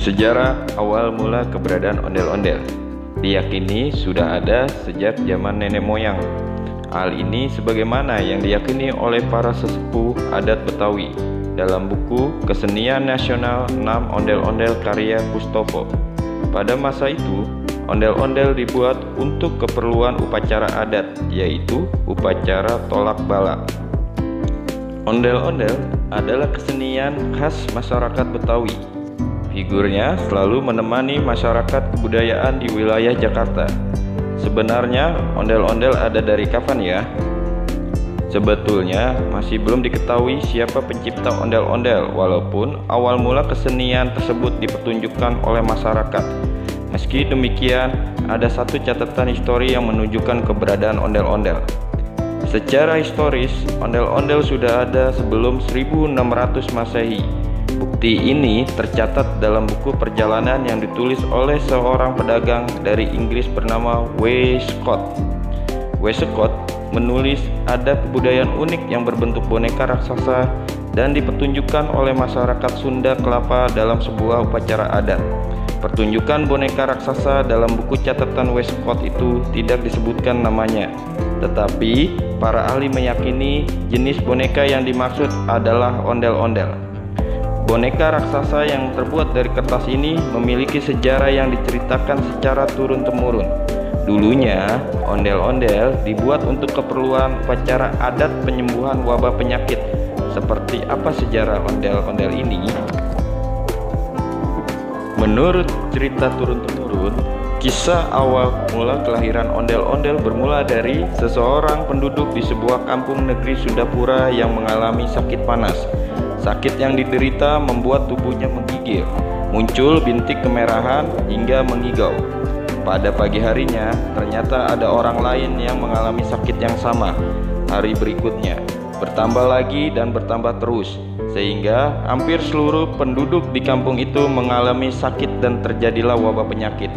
Sejarah awal mula keberadaan ondel-ondel diyakini sudah ada sejak zaman nenek moyang. Hal ini sebagaimana yang diyakini oleh para sesepuh adat Betawi dalam buku Kesenian Nasional 6 Ondel-ondel karya Kustopo. Pada masa itu, ondel-ondel dibuat untuk keperluan upacara adat, yaitu upacara tolak bala. Ondel-ondel adalah kesenian khas masyarakat Betawi. Figurnya selalu menemani masyarakat kebudayaan di wilayah Jakarta. Sebenarnya ondel-ondel ada dari kapan ya? Sebetulnya masih belum diketahui siapa pencipta ondel-ondel, walaupun awal mula kesenian tersebut dipertunjukkan oleh masyarakat. Meski demikian, ada satu catatan histori yang menunjukkan keberadaan ondel-ondel. Secara historis, ondel-ondel sudah ada sebelum 1600 Masehi. Bukti ini tercatat dalam buku perjalanan yang ditulis oleh seorang pedagang dari Inggris bernama W. Scott. W. Scott menulis ada kebudayaan unik yang berbentuk boneka raksasa dan dipertunjukkan oleh masyarakat Sunda Kelapa dalam sebuah upacara adat. Pertunjukan boneka raksasa dalam buku catatan W. Scott itu tidak disebutkan namanya, tetapi para ahli meyakini jenis boneka yang dimaksud adalah ondel-ondel. Boneka raksasa yang terbuat dari kertas ini memiliki sejarah yang diceritakan secara turun-temurun. Dulunya, ondel-ondel dibuat untuk keperluan upacara adat penyembuhan wabah penyakit. Seperti apa sejarah ondel-ondel ini? Menurut cerita turun-temurun, kisah awal mula kelahiran ondel-ondel bermula dari seseorang penduduk di sebuah kampung negeri Sundapura yang mengalami sakit panas. Sakit yang diderita membuat tubuhnya menggigil, muncul bintik kemerahan hingga mengigau. Pada pagi harinya, ternyata ada orang lain yang mengalami sakit yang sama. Hari berikutnya, bertambah lagi dan bertambah terus, sehingga hampir seluruh penduduk di kampung itu mengalami sakit dan terjadilah wabah penyakit.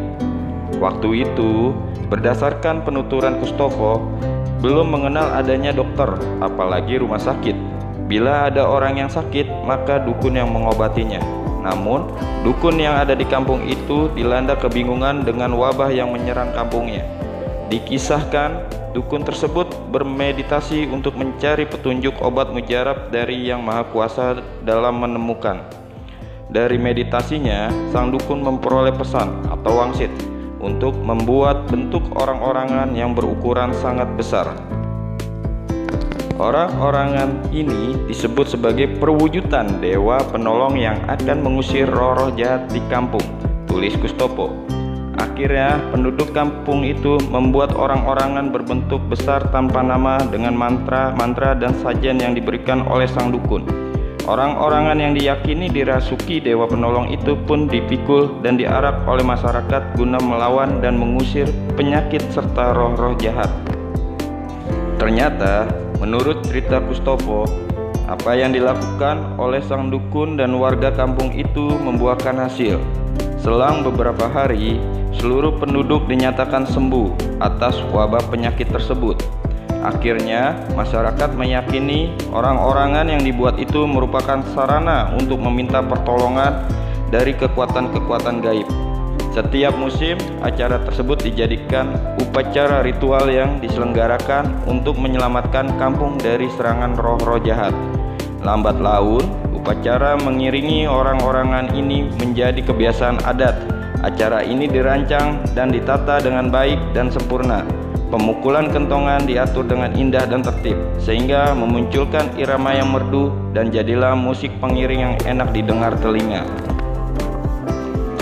Waktu itu, berdasarkan penuturan Kustopo, belum mengenal adanya dokter, apalagi rumah sakit. Bila ada orang yang sakit, maka dukun yang mengobatinya. Namun, dukun yang ada di kampung itu dilanda kebingungan dengan wabah yang menyerang kampungnya. Dikisahkan, dukun tersebut bermeditasi untuk mencari petunjuk obat mujarab dari Yang Maha Kuasa dalam menemukan. Dari meditasinya, sang dukun memperoleh pesan atau wangsit untuk membuat bentuk orang-orangan yang berukuran sangat besar. Orang-orangan ini disebut sebagai perwujudan dewa penolong yang akan mengusir roh-roh jahat di kampung, tulis Kustopo. Akhirnya penduduk kampung itu membuat orang-orangan berbentuk besar tanpa nama dengan mantra-mantra dan sajian yang diberikan oleh sang dukun. Orang-orangan yang diyakini dirasuki dewa penolong itu pun dipikul dan diarak oleh masyarakat guna melawan dan mengusir penyakit serta roh-roh jahat. Ternyata, menurut cerita Kustopo, apa yang dilakukan oleh sang dukun dan warga kampung itu membuahkan hasil. Selang beberapa hari, seluruh penduduk dinyatakan sembuh atas wabah penyakit tersebut. Akhirnya, masyarakat meyakini orang-orangan yang dibuat itu merupakan sarana untuk meminta pertolongan dari kekuatan-kekuatan gaib. Setiap musim, acara tersebut dijadikan upacara ritual yang diselenggarakan untuk menyelamatkan kampung dari serangan roh-roh jahat. Lambat laun, upacara mengiringi orang-orangan ini menjadi kebiasaan adat. Acara ini dirancang dan ditata dengan baik dan sempurna. Pemukulan kentongan diatur dengan indah dan tertib, sehingga memunculkan irama yang merdu dan jadilah musik pengiring yang enak didengar telinga.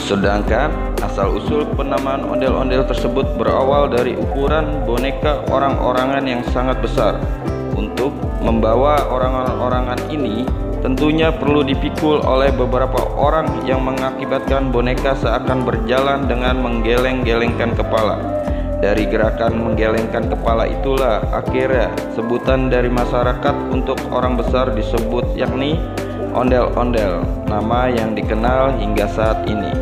Sedangkan asal-usul penamaan ondel-ondel tersebut berawal dari ukuran boneka orang-orangan yang sangat besar. Untuk membawa orang-orangan ini, tentunya perlu dipikul oleh beberapa orang yang mengakibatkan boneka seakan berjalan dengan menggeleng-gelengkan kepala. Dari gerakan menggelengkan kepala itulah akhirnya sebutan dari masyarakat untuk orang besar disebut yakni ondel-ondel, nama yang dikenal hingga saat ini.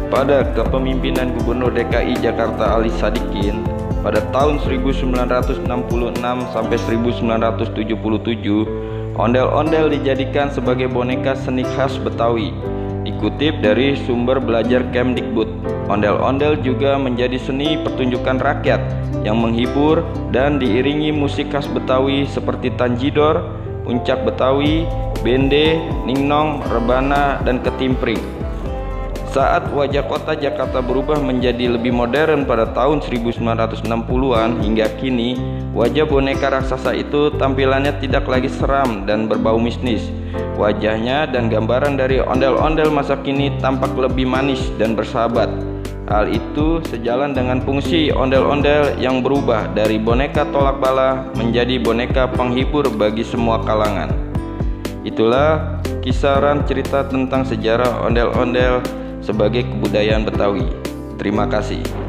Pada kepemimpinan Gubernur DKI Jakarta Ali Sadikin pada tahun 1966 sampai 1977, ondel-ondel dijadikan sebagai boneka seni khas Betawi. Dikutip dari sumber belajar Kemdikbud, ondel-ondel juga menjadi seni pertunjukan rakyat yang menghibur dan diiringi musik khas Betawi seperti tanjidor, puncak Betawi, bende, ningnong, rebana, dan ketimpring. Saat wajah kota Jakarta berubah menjadi lebih modern pada tahun 1960-an hingga kini, wajah boneka raksasa itu tampilannya tidak lagi seram dan berbau mistis. Wajahnya dan gambaran dari ondel-ondel masa kini tampak lebih manis dan bersahabat. Hal itu sejalan dengan fungsi ondel-ondel yang berubah dari boneka tolak bala menjadi boneka penghibur bagi semua kalangan. Itulah kisaran cerita tentang sejarah ondel-ondel sebagai kebudayaan Betawi. Terima kasih.